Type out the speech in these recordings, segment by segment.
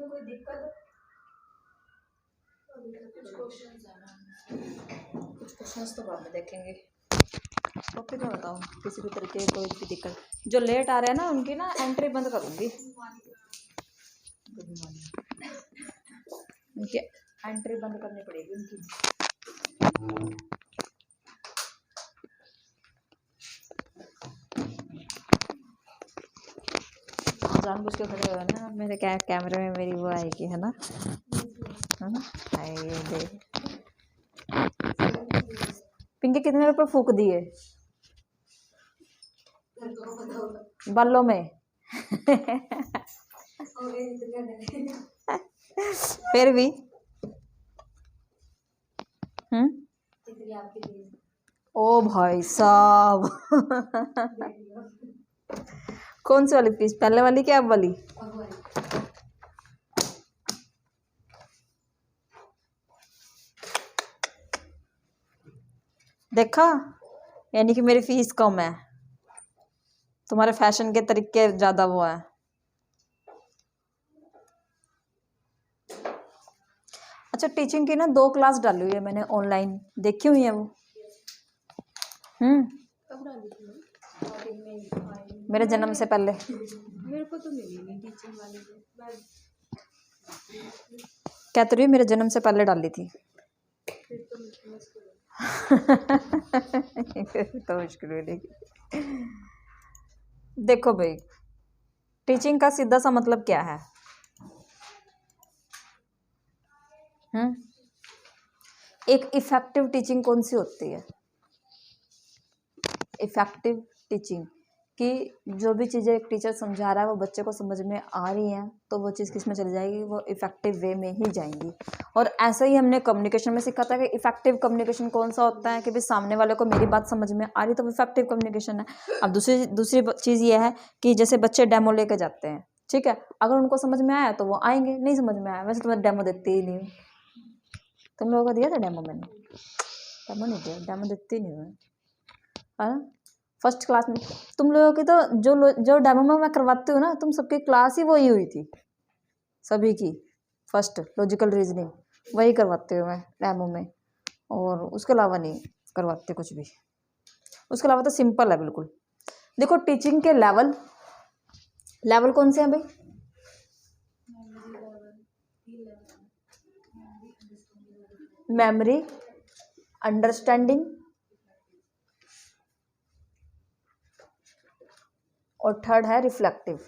इसमें कोई दिक्कत? कुछ क्वेश्चंस तो बाद में देखेंगे। टॉपिक का बताओ, किसी भी तरीके की कोई भी दिक्कत। जो लेट आ रहे हैं ना उनकी ना एंट्री बंद करूँगी, उनकी एंट्री बंद करनी पड़ेगी उनकी। जानबूझ के खड़े हुए ना मेरे कैमरे में, मेरी वो आएगी है ना, आएगी देख। पिंकी कितने रुपए फूक दिए बालों में? फिर भी ओ भाई साहब कौन सी वाली पीस, पहले वाली क्या अब वाली? देखा, यानी कि मेरी फीस कम है, तुम्हारे फैशन के तरीके ज्यादा वो है। अच्छा, टीचिंग की ना 2 क्लास डाली हुई है मैंने ऑनलाइन, देखी हुई है वो? मेरे जन्म से पहले। मेरे को तो मिली नहीं टीचिंग वाली। क्या तो रही, मेरे जन्म से पहले डाली थी। फिर तो मुश्किल तो मुश्किल मिलेगी। देखो भाई, टीचिंग का सीधा सा मतलब क्या है? एक इफेक्टिव टीचिंग कौन सी होती है? इफेक्टिव टीचिंग कि जो भी चीज़ें एक टीचर समझा रहा है वो बच्चे को समझ में आ रही हैं, तो वो चीज़ किस में चली जाएगी, वो इफेक्टिव वे में ही जाएंगी। और ऐसा ही हमने कम्युनिकेशन में सीखा था कि इफेक्टिव कम्युनिकेशन कौन सा होता है कि भाई सामने वाले को मेरी बात समझ में आ रही, तो वो इफेक्टिव कम्युनिकेशन है। अब दूसरी चीज़ ये है कि जैसे बच्चे डेमो लेके जाते हैं, ठीक है, अगर उनको समझ में आया तो वो आएंगे, नहीं समझ में आया, वैसे तो मैं डेमो देती ही नहीं हूँ। तुम लोगों को दिया था डेमो? मैंने डेमो नहीं दिया, डेमो देती नहीं हूँ, है ना। फर्स्ट क्लास में तुम लोगों की तो जो डेमो में मैं करवाती हूँ ना, तुम सबकी क्लास ही वही हुई थी, सभी की फर्स्ट लॉजिकल रीजनिंग वही करवाती हूँ मैं डेमो में, और उसके अलावा नहीं करवाते कुछ भी। उसके अलावा तो सिंपल है बिल्कुल। देखो टीचिंग के लेवल कौन से हैं भाई? मेमोरी, अंडरस्टैंडिंग और थर्ड है रिफ्लेक्टिव।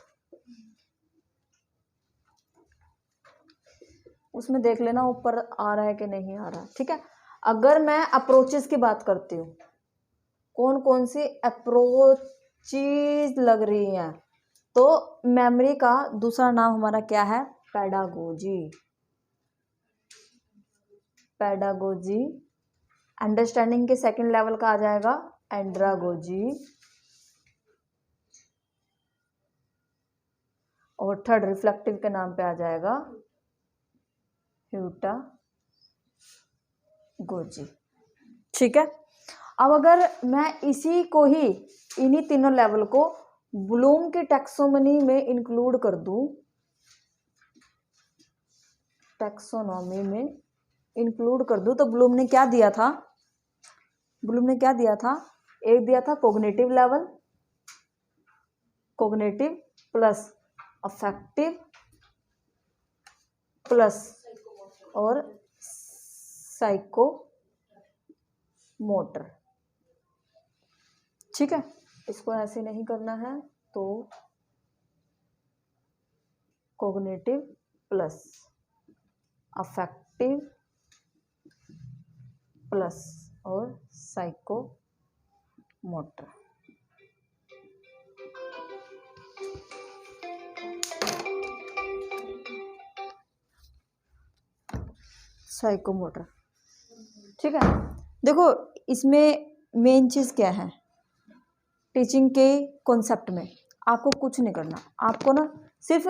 उसमें देख लेना ऊपर आ रहा है कि नहीं आ रहा, ठीक है। अगर मैं अप्रोचेस की बात करती हूँ, कौन कौन सी अप्रोचेस लग रही हैं, तो मेमोरी का दूसरा नाम हमारा क्या है? पेडागोजी। पेडागोजी। अंडरस्टैंडिंग के सेकंड लेवल का आ जाएगा एंड्रागोजी, और थर्ड रिफ्लेक्टिव के नाम पे आ जाएगा ह्यूटागोजी, ठीक है। अब अगर मैं इसी को ही, इन्हीं तीनों लेवल को ब्लूम की टैक्सोनॉमी में इंक्लूड कर दूं, टैक्सोनॉमी में इंक्लूड कर दूं, तो ब्लूम ने क्या दिया था? ब्लूम ने क्या दिया था? एक दिया था cognitive level, cognitive plus affective plus और साइको मोटर, ठीक है। इसको ऐसे नहीं करना है, तो कोग्निटिव प्लस अफेक्टिव प्लस और साइको मोटर। साइकोमोटर, ठीक है। देखो इसमें मेन चीज़ क्या है? टीचिंग के कॉन्सेप्ट में आपको कुछ नहीं करना, आपको ना सिर्फ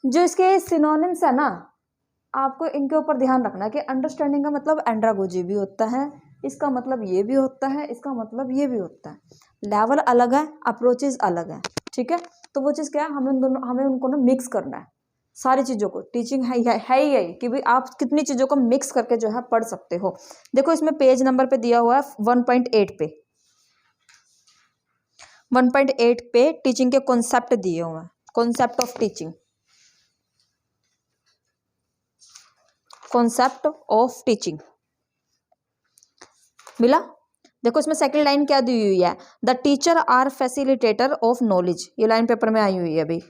जो इसके सिनोनिम्स है ना, आपको इनके ऊपर ध्यान रखना है कि अंडरस्टैंडिंग का मतलब एंड्रागोजी भी होता है, इसका मतलब ये भी होता है, इसका मतलब ये भी होता है। लेवल अलग है, अप्रोचेज अलग है, ठीक है। तो वो चीज़ क्या है, हमें उनको ना मिक्स करना है, सारी चीज़ों को टीचिंग है ही यही कि भाई आप कितनी चीज़ों को मिक्स करके जो है पढ़ सकते हो। देखो इसमें पेज नंबर पे दिया हुआ है 1.8 पे 1.8 पे टीचिंग के कॉन्सेप्ट दिए हुए हैं, concept of teaching, concept of teaching मिला। देखो इसमें सेकंड लाइन क्या दी हुई है, the teacher are facilitator of knowledge, ये लाइन पेपर में आई हुई है अभी।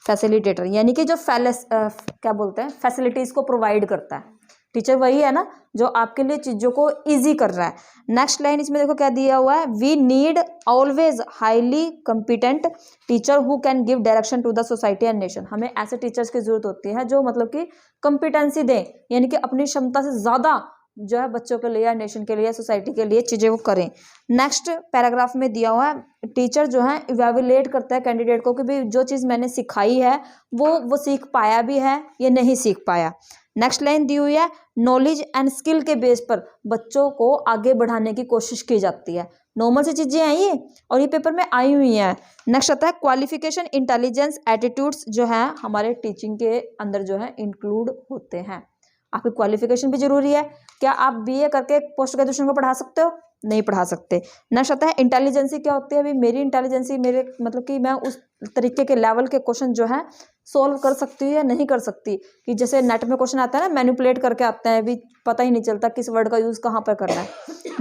फैसिलिटेटर यानी कि जो क्या बोलते हैं, फैसिलिटीज को प्रोवाइड करता है। टीचर वही है ना जो आपके लिए चीज़ों को इजी कर रहा है। नेक्स्ट लाइन इसमें देखो क्या दिया हुआ है, we need always highly competent teacher who can give direction to the society and nation. हमें ऐसे टीचर्स की जरूरत होती है जो मतलब कि कॉम्पिटेंसी दें, यानी कि अपनी क्षमता से ज़्यादा जो है बच्चों के लिए या नेशन के लिए सोसाइटी के लिए चीज़ें वो करें। नेक्स्ट पैराग्राफ में दिया हुआ है, टीचर जो है इवैल्यूएट करता है कैंडिडेट को कि भाई जो चीज़ मैंने सिखाई है वो सीख पाया भी है या नहीं सीख पाया। नेक्स्ट लाइन दी हुई है, नॉलेज एंड स्किल के बेस पर बच्चों को आगे बढ़ाने की कोशिश की जाती है। नॉर्मल सी चीज़ें हैं ये और ये पेपर में आई हुई हैं। नेक्स्ट आता है क्वालिफिकेशन, इंटेलिजेंस, एटीट्यूड्स जो है हमारे टीचिंग के अंदर जो है इंक्लूड होते हैं। आपकी क्वालिफिकेशन भी जरूरी है। क्या आप बीए करके पोस्ट ग्रेजुएशन को पढ़ा सकते हो? नहीं पढ़ा सकते। नेक्स्ट आता है इंटेलिजेंसी, क्या होती है? अभी मेरी इंटेलिजेंसी मेरे मतलब कि मैं उस तरीके के लेवल के क्वेश्चन जो है सोल्व कर सकती हूँ या नहीं कर सकती, कि जैसे नेट में क्वेश्चन आता है ना मैनिपुलेट करके आते हैं, अभी पता ही नहीं चलता किस वर्ड का यूज़ कहाँ पर करना है,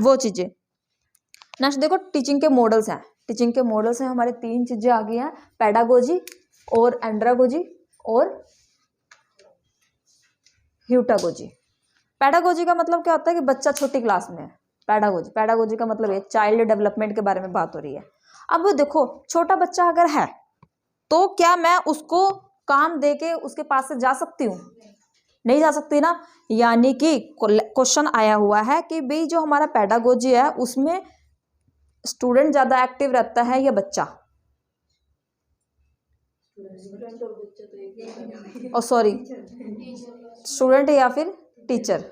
वो चीज़ें। नेक्स्ट देखो टीचिंग के मॉडल्स हैं। टीचिंग के मॉडल्स हैं हमारे 3 चीज़ें आ गई हैं, पैडागोजी और एंड्रागोजी और ह्यूटागोजी। पैडागोजी का मतलब क्या होता है कि बच्चा छोटी क्लास में है। पैडागोजी का मतलब है चाइल्ड डेवलपमेंट के बारे में बात हो रही है। अब देखो छोटा बच्चा अगर है तो क्या मैं उसको काम दे के उसके पास से जा सकती हूँ? नहीं जा सकती ना। यानी कि क्वेश्चन आया हुआ है कि भाई जो हमारा पैडागोजी है उसमें स्टूडेंट ज़्यादा एक्टिव रहता है या बच्चा? सॉरी, स्टूडेंट या फिर टीचर?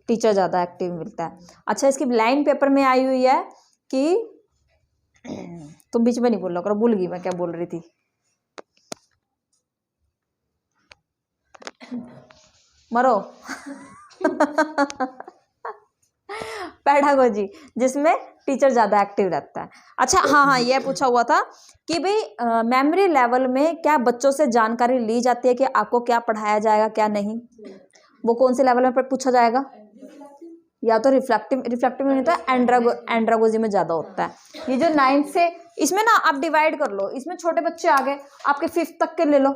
टीचर ज़्यादा एक्टिव मिलता है। अच्छा इसकी लाइन पेपर में आई हुई है कि तुम बीच में नहीं बोल रहा करो, भूल गई मैं क्या बोल रही थी। मरो पैडागोजी जिसमें टीचर ज़्यादा एक्टिव रहता है। अच्छा हाँ, ये पूछा हुआ था कि भाई मेमोरी लेवल में क्या बच्चों से जानकारी ली जाती है कि आपको क्या पढ़ाया जाएगा क्या नहीं? वो कौन से लेवल में पूछा जाएगा? या तो रिफ्लेक्टिव में होता है, एंड्रागोजी में ज़्यादा होता है। ये जो 9th से, इसमें ना आप डिवाइड कर लो, इसमें छोटे बच्चे आ गए आपके 5th तक के ले लो,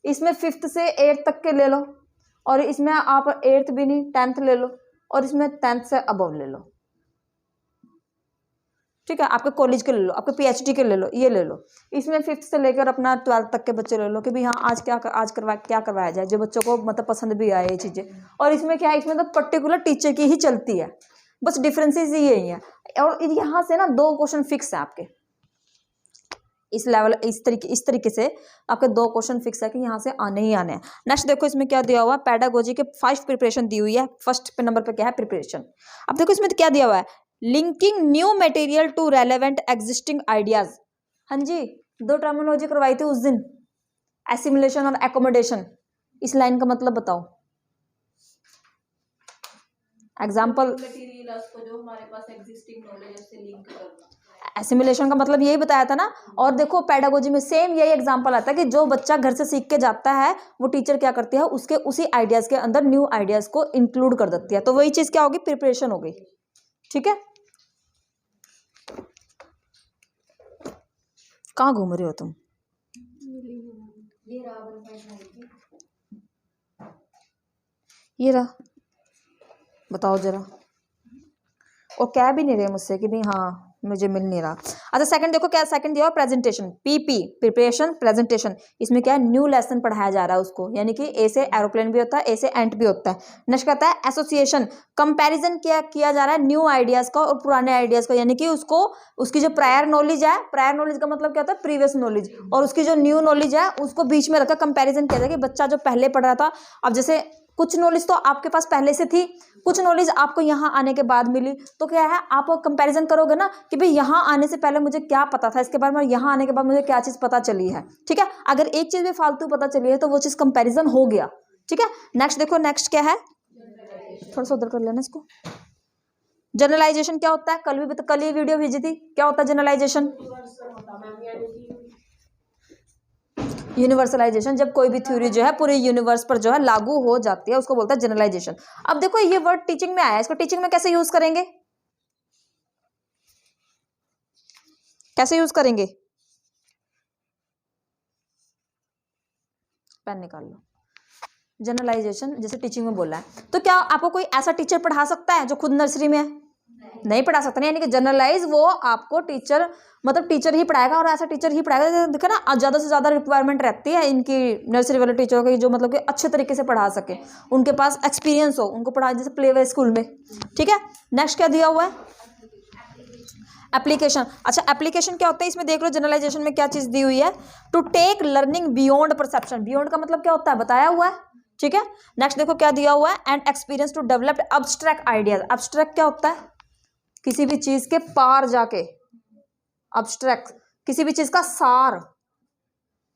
इसमें 5th से 8th तक के ले लो, और इसमें आप 8th भी नहीं 10th ले लो, और इसमें 10th से अबव ले लो। ठीक है, आपके कॉलेज के ले लो, आपके पीएचडी के ले लो, ये ले लो। इसमें 5th से लेकर अपना 12th तक के बच्चे ले लो कि भाई हाँ आज क्या करवाया जाए जो बच्चों को मतलब पसंद भी आए ये चीज़ें। और इसमें क्या है, इसमें तो पर्टिकुलर टीचर की ही चलती है, बस डिफरेंसेस यही है। और यहाँ से ना 2 क्वेश्चन फिक्स है आपके इस लेवल, इस तरीके से आपके 2 क्वेश्चन फिक्स है कि यहाँ से आने ही आने हैं। नेक्स्ट देखो इसमें क्या दिया हुआ है, पैडागोजी के 5 प्रिपरेशन दी हुई है। फर्स्ट नंबर पे क्या है, प्रिपरेशन। अब देखो इसमें क्या दिया हुआ है, linking new material to relevant existing ideas. हाँ जी, 2 टर्मिनोलॉजी करवाई थी उस दिन, एसिमिलेशन और एकोमोडेशन। इस लाइन का मतलब बताओ, एग्जाम्पल। जो हमारे पास एग्जिस्टिंग नॉलेज से लिंक करना। एसिमिलेशन का मतलब यही बताया था ना। और देखो पैडागोजी में सेम यही एग्जांपल आता है कि जो बच्चा घर से सीख के जाता है वो टीचर क्या करती है, उसके उसी आइडियाज़ के अंदर न्यू आइडियाज़ को इंक्लूड कर देती है। तो वही चीज़ क्या होगी, प्रिपरेशन हो गई। ठीक है, कहाँ घूम रहे हो तुम? ये रहा, बताओ जरा। और कह भी नहीं रहे मुझसे कि भाई हाँ मुझे मिल नहीं रहा। अच्छा सेकंड देखो क्या सेकंड दिया, प्रेजेंटेशन। PP preparation presentation. इसमें क्या है, न्यू लेसन पढ़ाया जा रहा है उसको, यानी कि ए से एरोप्लेन भी होता है, ए से एंट भी होता है। नेक्स्ट कहता है एसोसिएशन, कंपैरिजन किया जा रहा है न्यू आइडियाज़ का और पुराने आइडियाज़ का, यानी कि उसको उसकी जो प्रायर नॉलेज है, प्रायर नॉलेज का मतलब क्या होता है, प्रीवियस नॉलेज, और उसकी जो न्यू नॉलेज है उसको बीच में रखा कंपेरिजन किया जाए कि बच्चा जो पहले पढ़ रहा था, अब जैसे कुछ नॉलेज तो आपके पास पहले से थी, कुछ नॉलेज आपको यहाँ आने के बाद मिली। तो क्या है, आप कंपैरिजन करोगे ना कि भाई यहाँ आने से पहले मुझे क्या पता था, इसके बाद में यहाँ आने के बाद मुझे क्या चीज़ पता चली है। ठीक है, अगर एक चीज़ भी फालतू पता चली है तो वो चीज़ कंपैरिजन हो गया। ठीक है, नेक्स्ट देखो, नेक्स्ट क्या है, थोड़ा सा उधर कर लेना इसको। जनरलाइजेशन क्या होता है, कल ये वीडियो भेजी थी, क्या होता है जनरलाइजेशन? यूनिवर्सलाइजेशन, जब कोई भी थ्योरी जो है पूरे यूनिवर्स पर जो है लागू हो जाती है उसको बोलता है जनरलाइजेशन। अब देखो ये वर्ड टीचिंग में आया है, इसको टीचिंग में कैसे यूज करेंगे, कैसे यूज करेंगे? पेन निकाल लो। जनरलाइजेशन जैसे टीचिंग में बोला है, तो क्या आपको कोई ऐसा टीचर पढ़ा सकता है जो खुद नर्सरी में है? नहीं पढ़ा सकता, नहीं, यानी कि जनरलाइज वो आपको टीचर, मतलब टीचर ही पढ़ाएगा, और ऐसा टीचर ही पढ़ाएगा। देखो ना, ज़्यादा से ज़्यादा रिक्वायरमेंट रहती है इनकी नर्सरी वाले टीचरों की, जो मतलब कि अच्छे तरीके से पढ़ा सके, उनके पास एक्सपीरियंस हो, उनको पढ़ा, जैसे प्ले वे स्कूल में। ठीक है, नेक्स्ट क्या दिया हुआ है, एप्लीकेशन। अच्छा, एप्लीकेशन क्या होता है इसमें देख लो, जनरलाइजेशन में क्या चीज़ दी हुई है, to take learning beyond perception. Beyond का मतलब क्या होता है, बताया हुआ है। ठीक है, नेक्स्ट देखो क्या दिया हुआ है, and experience to develop abstract ideas. Abstract क्या होता है, किसी भी चीज के पार जाके, अब्स्ट्रैक्ट किसी भी चीज का सार,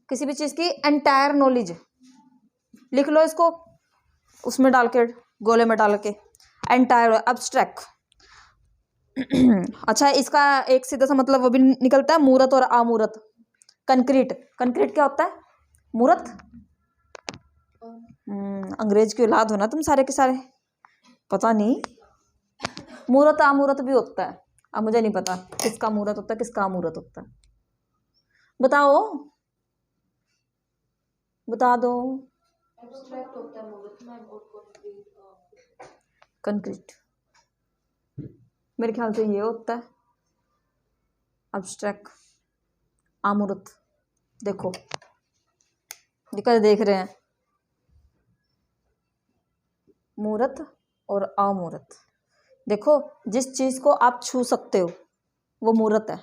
किसी भी चीज की एंटायर नॉलेज। लिख लो इसको उसमें डाल के, गोले में डाल के, एंटायर अब्स्ट्रैक्ट। अच्छा, इसका एक सीधा सा मतलब वो भी निकलता है, मूर्त और अमूर्त। कंक्रीट, कंक्रीट क्या होता है, मूर्त। अंग्रेज की औलाद हो ना तुम सारे के सारे, पता नहीं, मूर्त अमूर्त भी होता है। अब मुझे नहीं पता किसका मूर्त होता है किसका अमूर्त होता है, बताओ, बता दो। एब्स्ट्रैक्ट होता है मूर्त में, और कंक्रीट मेरे ख्याल से ये होता है, अब्स्ट्रैक्ट, अमूर्त। देखो दिक्कत देख रहे हैं, मूर्त और अमूर्त। देखो, जिस चीज़ को आप छू सकते हो वो मूर्त है,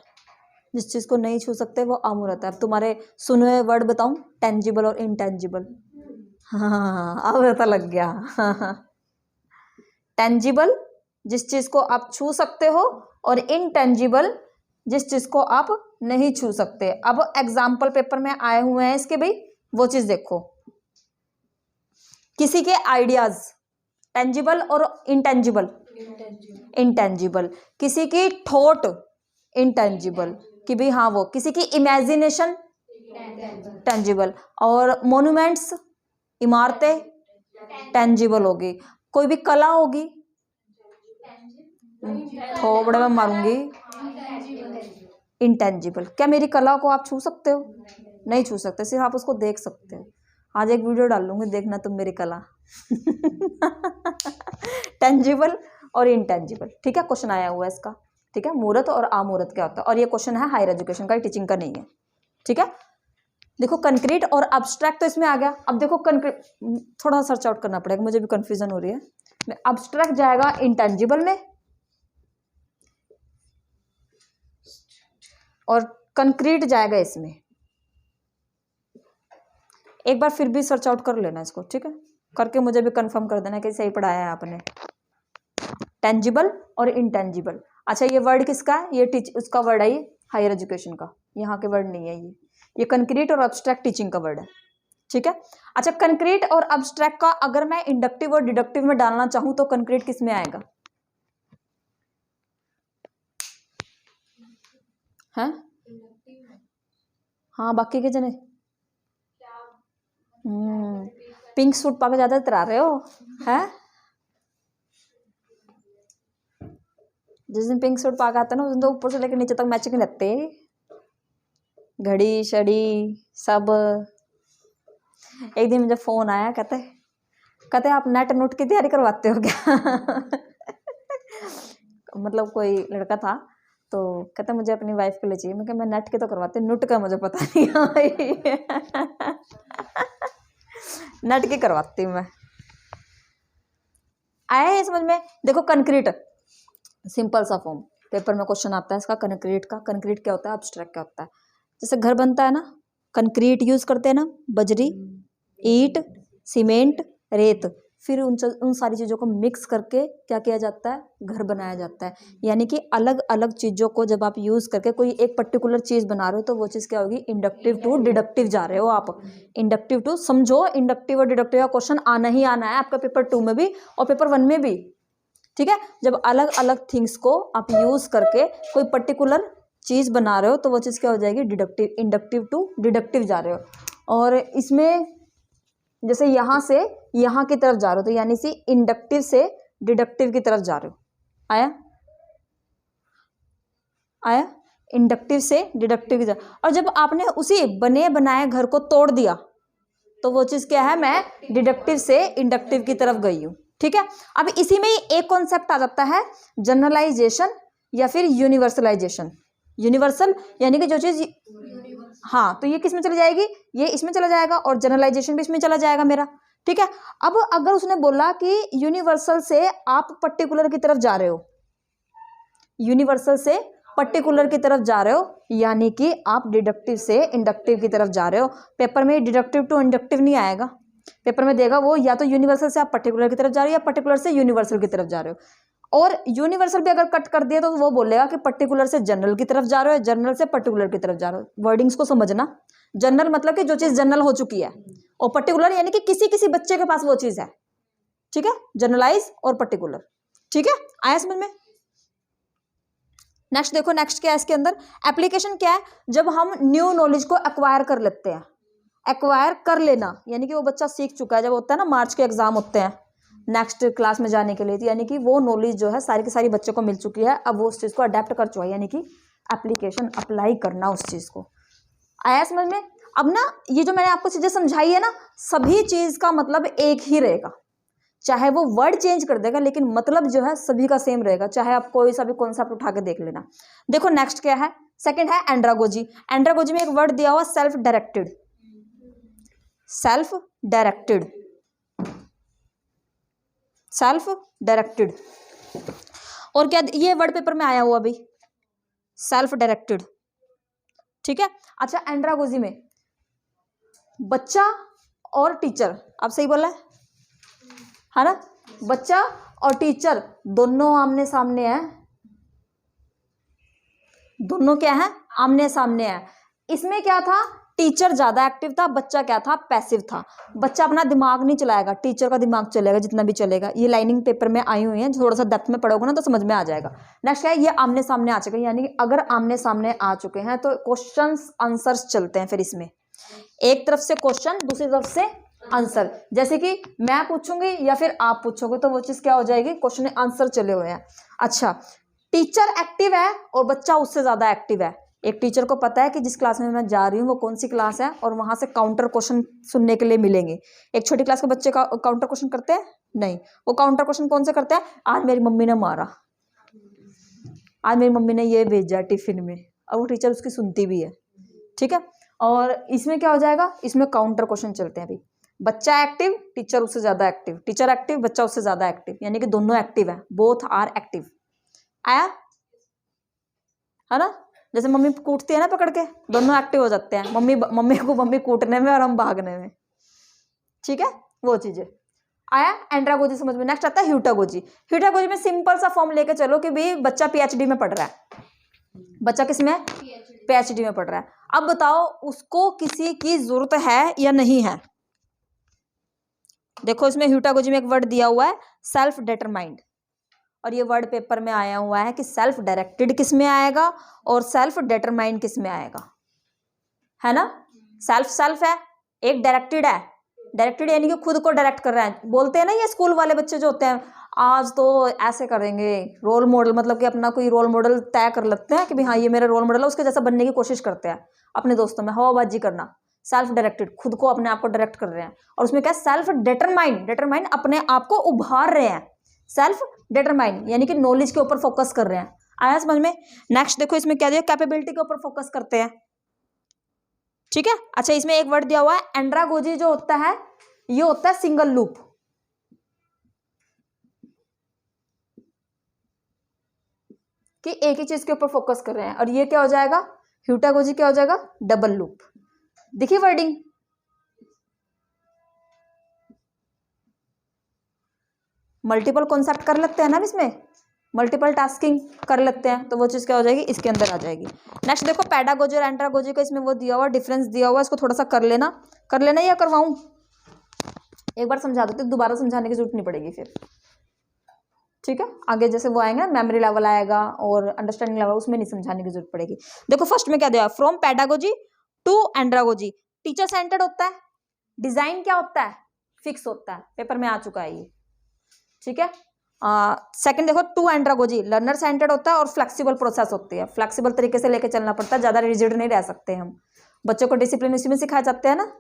जिस चीज़ को नहीं छू सकते वो अमूर्त है। अब तुम्हारे सुने हुए वर्ड बताऊं, टेंजिबल और इनटेंजिबल। हाँ, अब पता लग गया। टेंजिबल जिस चीज़ को आप छू सकते हो, और इनटेंजिबल जिस चीज़ को आप नहीं छू सकते। अब एग्जाम्पल पेपर में आए हुए हैं इसके, भाई वो चीज़ देखो, किसी के आइडियाज, टेंजिबल और इनटेंजिबल, इंटेंजिबल। किसी की थॉट, इंटेंजिबल, कि भाई हाँ वो, किसी की इमेजिनेशन, टेंजिबल। और मोन्यूमेंट्स, इमारतें, टेंजिबल होगी। कोई भी कला होगी, थोबड़े में मारूंगी, इंटेंजिबल। क्या मेरी कला को आप छू सकते हो? नहीं छू सकते, सिर्फ आप उसको देख सकते हो। आज एक वीडियो डाल लूंगी, देखना तुम मेरी कला। टेंजिबल और इनटेंजिबल। ठीक है, क्वेश्चन आया हुआ है इसका। ठीक है, मूर्त और अमूर्त क्या होता है, और ये क्वेश्चन है हायर एजुकेशन का, टीचिंग का नहीं है। ठीक है, देखो कंक्रीट और अब्स्ट्रैक्ट तो इसमें आ गया। अब देखो कंक्रीट, थोड़ा सर्च आउट करना पड़ेगा, मुझे भी कंफ्यूजन हो रही है। अब्स्ट्रैक्ट जाएगा इंटेंजिबल में, और कंक्रीट जाएगा इसमें। एक बार फिर भी सर्च आउट कर लेना इसको, ठीक है, करके मुझे भी कंफर्म कर देना कि सही पढ़ाया है आपने। टेंजिबल और इनटेंजिबल। अच्छा, ये वर्ड किसका है, ये उसका वर्ड है, ये हायर एजुकेशन का, यहाँ के वर्ड नहीं है ये कंक्रीट और अब्स्ट्रैक्ट टीचिंग का वर्ड है। ठीक है, अच्छा, कंक्रीट और अब्स्ट्रैक्ट का अगर मैं इंडक्टिव और डिडक्टिव में डालना चाहूं तो कंक्रीट किस में आएगा, है? हाँ, बाकी के जने पिंक सूट पा के ज्यादा इतरा रहे हो, है? जिस दिन पिंक सूट पा के आता है ना, उस दिन तो ऊपर से लेकर नीचे तक मैचिंग रहते, घड़ी शड़ी सब। एक दिन मुझे फोन आया, कहते आप नेट नोट की तैयारी करवाते हो क्या? मतलब कोई लड़का था, तो कहता मुझे अपनी वाइफ के लिए चाहिए। मैं कहा मैं नेट की तो करवाती, नुट का मुझे पता नहीं। नेट की करवाती मैं। आया है समझ में? देखो कंक्रीट सिंपल सा फॉर्म, पेपर में क्वेश्चन आता है इसका कंक्रीट का। कंक्रीट क्या होता है, अब्स्ट्रैक्ट क्या होता है? जैसे घर बनता है ना, कंक्रीट यूज करते हैं ना, बजरी, ईंट, सीमेंट, रेत, फिर उन सारी चीज़ों को मिक्स करके क्या किया जाता है, घर बनाया जाता है। यानी कि अलग अलग चीज़ों को जब आप यूज़ करके कोई एक पर्टिकुलर चीज़ बना रहे हो तो वो चीज़ क्या होगी, इंडक्टिव टू डिडक्टिव जा रहे हो आप। इंडक्टिव टू, समझो इंडक्टिव और डिडक्टिव का क्वेश्चन आना ही आना है आपका पेपर 2 में भी और पेपर 1 में भी, ठीक है। जब अलग अलग थिंग्स को आप यूज़ करके कोई पर्टिकुलर चीज़ बना रहे हो तो वो चीज़ क्या हो जाएगी, डिडक्टिव, इंडक्टिव टू डिडक्टिव जा रहे हो। और इसमें जैसे यहाँ से यहाँ की तरफ जा रहे हो तो यानी कि इंडक्टिव से डिडक्टिव की तरफ जा रहे हो। आया आया, इंडक्टिव से डिडक्टिव की तरफ। और जब आपने उसी बने बनाए घर को तोड़ दिया तो वो चीज़ क्या है, मैं डिडक्टिव से इंडक्टिव की तरफ गई हूँ, ठीक है। अब इसी में ही एक कॉन्सेप्ट आ जाता है, जनरलाइजेशन या फिर यूनिवर्सलाइजेशन। यूनिवर्सल यानी कि जो चीज़, हाँ, तो ये किस में चली जाएगी, ये इसमें चला जाएगा और जनरलाइजेशन भी इसमें चला जाएगा मेरा, ठीक है। अब अगर उसने बोला कि यूनिवर्सल से आप पर्टिकुलर की तरफ जा रहे हो, यूनिवर्सल से पर्टिकुलर की तरफ जा रहे हो, यानी कि आप डिडक्टिव से इंडक्टिव की तरफ जा रहे हो। पेपर में डिडक्टिव टू इंडक्टिव नहीं आएगा, पेपर में देगा वो या तो यूनिवर्सल से आप पर्टिकुलर की तरफ जा रहे हो या पर्टिकुलर से यूनिवर्सल की तरफ जा रहे हो। और यूनिवर्सल भी अगर कट कर दिया तो वो बोलेगा कि पर्टिकुलर से जनरल की तरफ जा रहे हो, जनरल से पर्टिकुलर की तरफ जा रहे हो। वर्डिंग्स को समझना, जनरल मतलब कि जो चीज़ जनरल हो चुकी है, और पर्टिकुलर यानी कि किसी किसी बच्चे के पास वो चीज़ है, ठीक है। जनरलाइज और पर्टिकुलर, ठीक है, आया समझ में। नेक्स्ट देखो, नेक्स्ट क्या है इसके अंदर, एप्लीकेशन क्या है, जब हम न्यू नॉलेज को एक्वायर कर लेते हैं। एक्वायर कर लेना यानी कि वो बच्चा सीख चुका है, जब होता है ना मार्च के एग्जाम होते हैं नेक्स्ट क्लास में जाने के लिए, तो यानी कि वो नॉलेज जो है सारी की सारी बच्चों को मिल चुकी है, अब वो उस चीज़ को अडेप्ट कर चुका है, यानी कि एप्लीकेशन, अप्लाई करना उस चीज़ को। आया समझ में। अब ना ये जो मैंने आपको चीज़ें समझाई है ना, सभी चीज़ का मतलब एक ही रहेगा, चाहे वो वर्ड चेंज कर देगा लेकिन मतलब जो है सभी का सेम रहेगा, चाहे आप कोई सा भी कॉन्सेप्ट उठा के देख लेना। देखो नेक्स्ट क्या है, सेकंड है एंड्रागोजी। एंड्रागोजी में एक वर्ड दिया हुआ self directed, self directed, self directed. और क्या ये वर्ड पेपर में आया हुआ भी, सेल्फ डायरेक्टेड, ठीक है। अच्छा, एंड्रागोजी में बच्चा और टीचर, आप सही बोला है ना, बच्चा और टीचर दोनों आमने सामने है, दोनों क्या है, आमने सामने है। इसमें क्या था, टीचर ज्यादा एक्टिव था, बच्चा क्या था, पैसिव था। बच्चा अपना दिमाग नहीं चलाएगा, टीचर का दिमाग चलेगा जितना भी चलेगा। ये लाइनिंग पेपर में आई हुई है, थोड़ा सा डेप्थ में पढ़ोगे ना तो समझ में आ जाएगा। नेक्स्ट क्या है, ये आमने सामने आ चुके हैं, यानी कि अगर आमने सामने आ चुके हैं तो क्वेश्चंस आंसर्स चलते हैं। फिर इसमें एक तरफ से क्वेश्चन, दूसरी तरफ से आंसर, जैसे कि मैं पूछूंगी या फिर आप पूछोगे तो वो चीज क्या हो जाएगी, क्वेश्चन आंसर चले हुए हैं। अच्छा, टीचर एक्टिव है और बच्चा उससे ज्यादा एक्टिव है। एक टीचर को पता है कि जिस क्लास में मैं जा रही हूँ वो कौन सी क्लास है, और वहां से काउंटर क्वेश्चन सुनने के लिए मिलेंगे। एक छोटी क्लास के बच्चे का काउंटर क्वेश्चन करते हैं नहीं, वो काउंटर क्वेश्चन कौन से करते हैं, आज मेरी मम्मी ने मारा, आज मेरी मम्मी ने ये भेजा टिफिन में, और वो टीचर उसकी सुनती भी है, ठीक है। और इसमें क्या हो जाएगा, इसमें काउंटर क्वेश्चन चलते हैं। अभी बच्चा एक्टिव, टीचर उससे ज्यादा एक्टिव, टीचर एक्टिव, बच्चा उससे ज्यादा एक्टिव, यानी कि दोनों एक्टिव है, बोथ आर एक्टिव। आया है ना, जैसे मम्मी कूटती है ना पकड़ के, दोनों एक्टिव हो जाते हैं, मम्मी को मम्मी कूटने में और हम भागने में, ठीक है, वो चीजें। आया एंड्रागोजी समझ में। नेक्स्ट आता है ह्यूटागोजी। ह्यूटागोजी में सिंपल सा फॉर्म लेके चलो कि भाई बच्चा पीएचडी में पढ़ रहा है, बच्चा किसमें, पीएचडी में पढ़ रहा है। अब बताओ उसको किसी की जरूरत है या नहीं है। देखो इसमें ह्यूटागोजी में एक वर्ड दिया हुआ है सेल्फ डिटरमाइंड, और ये वर्ड पेपर में आया हुआ है कि सेल्फ डायरेक्टेड किस में आएगा और सेल्फ डिटरमाइंड किस में आएगा, है ना। सेल्फ सेल्फ है, एक डायरेक्टेड है, डायरेक्टेड यानी कि खुद को डायरेक्ट कर रहा है। बोलते हैं ना ये स्कूल वाले बच्चे जो होते हैं, आज तो ऐसे करेंगे, रोल मॉडल मतलब कि अपना कोई रोल मॉडल तय कर लेते हैं कि भाई हाँ ये मेरा रोल मॉडल है, उसके जैसा बनने की कोशिश करते हैं अपने दोस्तों में, हवाबाजी करना। सेल्फ डायरेक्टेड, खुद को अपने आप को डायरेक्ट कर रहे हैं। और उसमें क्या, सेल्फ डिटरमाइंड, डिटरमाइंड अपने आप को उभार रहे हैं, सेल्फ डिटरमाइंड यानी कि नॉलेज के ऊपर फोकस कर रहे हैं। आया समझ में। नेक्स्ट देखो इसमें क्या दिया, कैपेबिलिटी के ऊपर फोकस करते हैं, ठीक है। अच्छा, इसमें एक वर्ड दिया हुआ है एंड्रागोजी, जो होता है ये होता है सिंगल लूप, कि एक ही चीज के ऊपर फोकस कर रहे हैं। और ये क्या हो जाएगा, ह्यूटागोजी क्या हो जाएगा, डबल लूप। देखिए वर्डिंग, मल्टीपल कॉन्सेप्ट कर लेते हैं ना इसमें, मल्टीपल टास्किंग कर लेते हैं, तो वो चीज़ क्या हो जाएगी, इसके अंदर आ जाएगी। नेक्स्ट देखो पैडागोजी और एंड्रागोजी का इसमें वो दिया हुआ डिफरेंस दिया हुआ, इसको थोड़ा सा कर लेना या करवाऊँ? एक बार समझा देते, दोबारा समझाने की जरूरत नहीं पड़ेगी फिर, ठीक है। आगे जैसे वो आएंगे मेमोरी लेवल आएगा और अंडरस्टैंडिंग लेवल, उसमें नहीं समझाने की जरूरत पड़ेगी। देखो फर्स्ट में क्या दिया, from pedagogy to andragogy, teacher centred होता है, डिजाइन क्या होता है, फिक्स होता है, पेपर में आ चुका है ये, ठीक है। सेकंड देखो टू एंड्रागोजी, लर्नर सेंटर्ड होता है और फ्लेक्सिबल प्रोसेस होती है, फ्लेक्सिबल तरीके से लेके चलना पड़ता है, ज्यादा रिजिड नहीं रह सकते हम, बच्चों को डिसिप्लिन इसी में सिखाए जाते हैं ना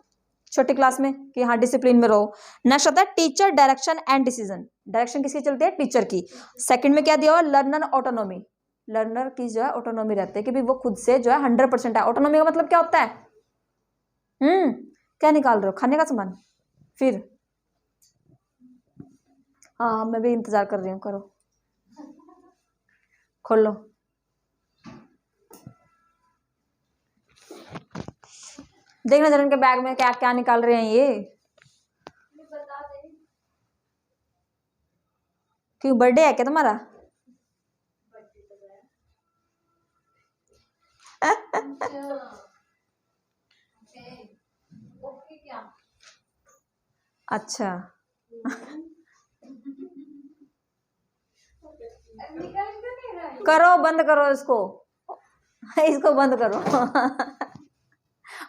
छोटी क्लास में कि हाँ डिसिप्लिन में रहो। नेक्स्ट आता है teacher direction and decision, direction किसकी चलती है, टीचर की। सेकंड में क्या दिया हुआ, लर्नर ऑटोनॉमी, लर्नर की जो है ऑटोनॉमी रहती है कि भी वो खुद से जो है 100% है। ऑटोनॉमी का मतलब क्या होता है, क्या निकाल रहे हो, खाने का सामान? फिर हाँ मैं भी इंतजार कर रही हूँ, करो खोलो। देखना जरा इनके बैग में क्या क्या निकाल रहे हैं ये, बता दे। क्यों बर्थडे है क्या तुम्हारा? बर्थडे तो है। ओके ओके क्या? अच्छा निकल क्यों नहीं रहा है? करो, बंद करो इसको इसको बंद करो